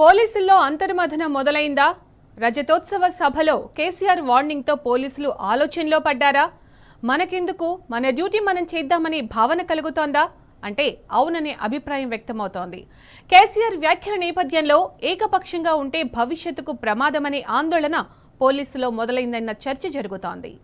పోలీసుల్లో అంతర్మథనం మొదలైందా? రజతోత్సవ సభలో కేసీఆర్ వార్నింగ్ తో పోలీసులు ఆలోచనలో పడ్డారా? మనకెందుకు, మన డ్యూటీ మనం చేద్దామని భావన కలుగుతోందా అంటే అవుననే అభిప్రాయం వ్యక్తమవుతోంది. కేసీఆర్ వ్యాఖ్యల నేపథ్యంలో ఏకపక్షంగా ఉంటే భవిష్యత్తుకు ప్రమాదమనే ఆందోళన పోలీసులో మొదలైందన్న చర్చ జరుగుతోంది.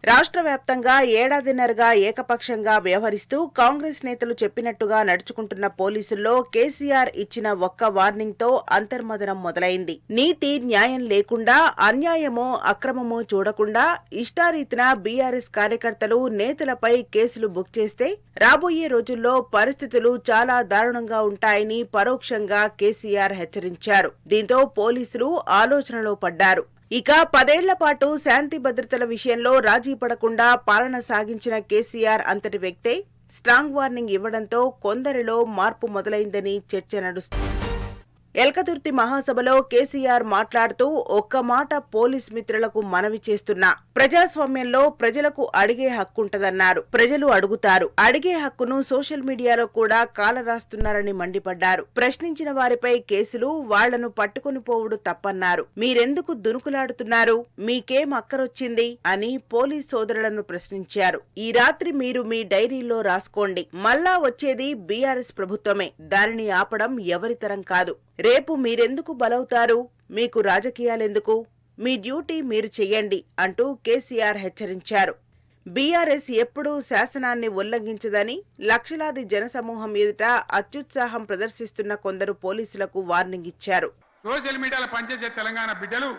రాష్ట్ర వ్యాప్తంగా ఏడాదిన్నరగా ఏకపక్షంగా వ్యవహరిస్తూ కాంగ్రెస్ నేతలు చెప్పినట్టుగా నడుచుకుంటున్న పోలీసుల్లో కేసీఆర్ ఇచ్చిన ఒక్క వార్నింగ్ తో అంతర్మథనం మొదలైంది. నీతి న్యాయం లేకుండా, అన్యాయమో అక్రమమో చూడకుండా ఇష్టారీతిన బీఆర్ఎస్ కార్యకర్తలు నేతలపై కేసులు బుక్ చేస్తే రాబోయే రోజుల్లో పరిస్థితులు చాలా దారుణంగా ఉంటాయని పరోక్షంగా కేసీఆర్ హెచ్చరించారు. దీంతో పోలీసులు ఆలోచనలో పడ్డారు. ఇక 10 ఏళ్ల పాటు శాంతి భద్రతల విషయంలో రాజీ పడకుండా పాలన సాగించిన కేసీఆర్ అంతటి వ్యక్తే స్ట్రాంగ్ వార్నింగ్ ఇవ్వడంతో కొందరిలో మార్పు మొదలైందని చర్చ నడుస్తుంది. ఎల్కతుర్తి మహాసభలో కేసీఆర్ మాట్లాడుతూ ఒక్క మాట పోలీస్ మిత్రులకు మనవి చేస్తున్నా, ప్రజాస్వామ్యంలో ప్రజలకు అడిగే హక్కుంటదన్నారు. ప్రజలు అడుగుతారు. అడిగే హక్కును సోషల్ మీడియాలో కూడా కాలరాస్తున్నారని మండిపడ్డారు. ప్రశ్నించిన వారిపై కేసులు, వాళ్లను పట్టుకుని పోవుడు తప్పన్నారు. మీరెందుకు దునుకులాడుతున్నారు? మీకేం అక్కరొచ్చింది అని పోలీస్ సోదరులను ప్రశ్నించారు. ఈ రాత్రి మీరు మీ డైరీలో రాసుకోండి, మళ్ళా వచ్చేది బీఆర్ఎస్ ప్రభుత్వమే, దానిని ఆపడం ఎవరితరం కాదు. రేపు మీరెందుకు బలవుతారు? మీకు రాజకీయాలెందుకు? మీ డ్యూటీ మీరు చెయ్యండి అంటూ కేసీఆర్ హెచ్చరించారు. బీఆర్ఎస్ ఎప్పుడూ శాసనాన్ని ఉల్లంఘించదని లక్షలాది జనసమూహం ఎదుట అత్యుత్సాహం ప్రదర్శిస్తున్న కొందరు పోలీసులకు వార్నింగ్ ఇచ్చారు. సోషల్ మీడియాలో పనిచేసే తెలంగాణ బిడ్డలు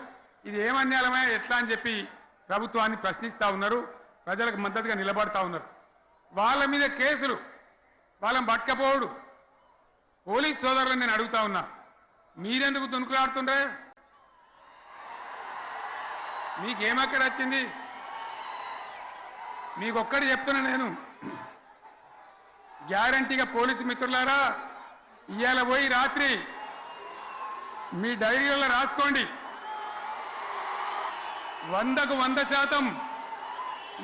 ఇది ఏమన్యాయమే ఎట్లా అని చెప్పి ప్రభుత్వాన్ని ప్రశ్నిస్తూ ఉన్నారు. ప్రజలకు మద్దతుగా నిలబడతా ఉన్నారు. వాళ్ళ మీద కేసులు, వాళ్ళని పట్టుకపోవడు. పోలీస్ సోదరులను నేను అడుగుతా ఉన్నా, మీరెందుకు దునుకులాడుతుండ్రే? మీకేమక్కడ వచ్చింది? మీకొక్కటి చెప్తున్నా నేను, గ్యారంటీగా పోలీసు మిత్రులారా, ఇవాళ పోయి రాత్రి మీ డైరీలలో రాసుకోండి. 100కు 100%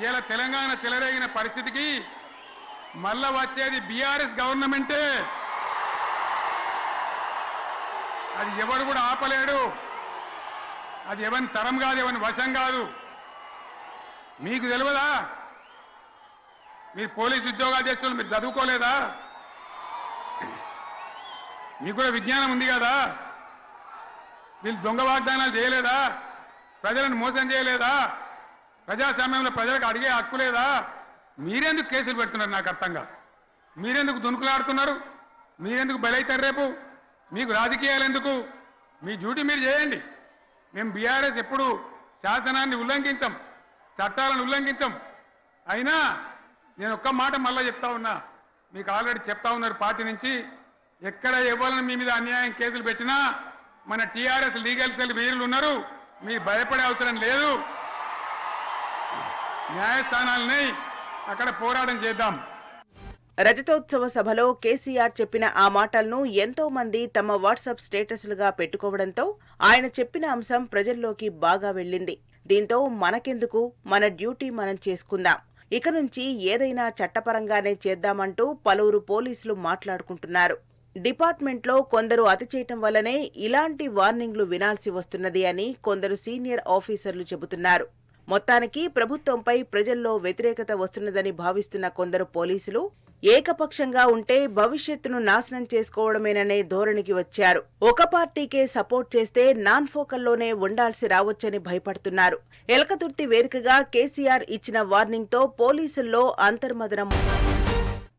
ఇవాళ తెలంగాణ చెలరేగిన పరిస్థితికి మళ్ళా వచ్చేది బీఆర్ఎస్ గవర్నమెంటే. అది ఎవరు కూడా ఆపలేడు. అది ఎవరి తరం కాదు, ఎవరి వశం కాదు. మీకు తెలియదా? మీరు పోలీసు ఉద్యోగాలు చేస్తున్నారు, మీరు చదువుకోలేదా? మీకు కూడా విజ్ఞానం ఉంది కదా? వీళ్ళు దొంగ వాగ్దానాలు చేయలేదా? ప్రజలను మోసం చేయలేదా? ప్రజాస్వామ్యంలో ప్రజలకు అడిగే హక్కు లేదా? మీరెందుకు కేసులు పెడుతున్నారు? నాకు అర్థం కాదు. మీరెందుకు దునుకులాడుతున్నారు? మీరెందుకు బలైతారు? రేపు మీకు రాజకీయాలు ఎందుకు? మీ డ్యూటీ మీరు చేయండి. మేము బీఆర్ఎస్ ఎప్పుడు శాసనాన్ని ఉల్లంఘించం, చట్టాలను ఉల్లంఘించం. అయినా నేను ఒక్క మాట మళ్ళీ చెప్తా ఉన్నా, మీకు ఆల్రెడీ చెప్తా ఉన్నారు పార్టీ నుంచి, ఎక్కడ ఎవరిని మీ మీద అన్యాయం కేసులు పెట్టినా మన టీఆర్ఎస్ లీగల్ సెల్ వీరులు ఉన్నారు. మీరు భయపడే అవసరం లేదు. న్యాయస్థానాలని అక్కడ పోరాటం చేద్దాం. రజతోత్సవ సభలో కేసీఆర్ చెప్పిన ఆ మాటలను ఎంతో మంది తమ వాట్సాప్ స్టేటస్లుగా పెట్టుకోవడంతో ఆయన చెప్పిన అంశం ప్రజల్లోకి బాగా వెళ్ళింది. దీంతో మనకెందుకు, మన డ్యూటీ మనం చేసుకుందాం, ఇక నుంచి ఏదైనా చట్టపరంగానే చేద్దామంటూ పలువురు పోలీసులు మాట్లాడుకుంటున్నారు. డిపార్ట్మెంట్లో కొందరు అతి చేయటం వల్లనే ఇలాంటి వార్నింగ్లు వినాల్సి వస్తున్నది అని కొందరు సీనియర్ ఆఫీసర్లు చెబుతున్నారు. మొత్తానికి ప్రభుత్వంపై ప్రజల్లో వ్యతిరేకత వస్తున్నదని భావిస్తున్న కొందరు పోలీసులు ఏకపక్షంగా ఉంటే భవిష్యత్తును నాశనం చేసుకోవడమేననే ధోరణికి వచ్చారు. ఒక పార్టీకే సపోర్ట్ చేస్తే నాన్ ఫోకల్లోనే ఉండాల్సి రావచ్చని భయపడుతున్నారు. ఎల్కతుర్తి వేదికగా కేసీఆర్ ఇచ్చిన వార్నింగ్ తో పోలీసుల్లో అంతర్మథనం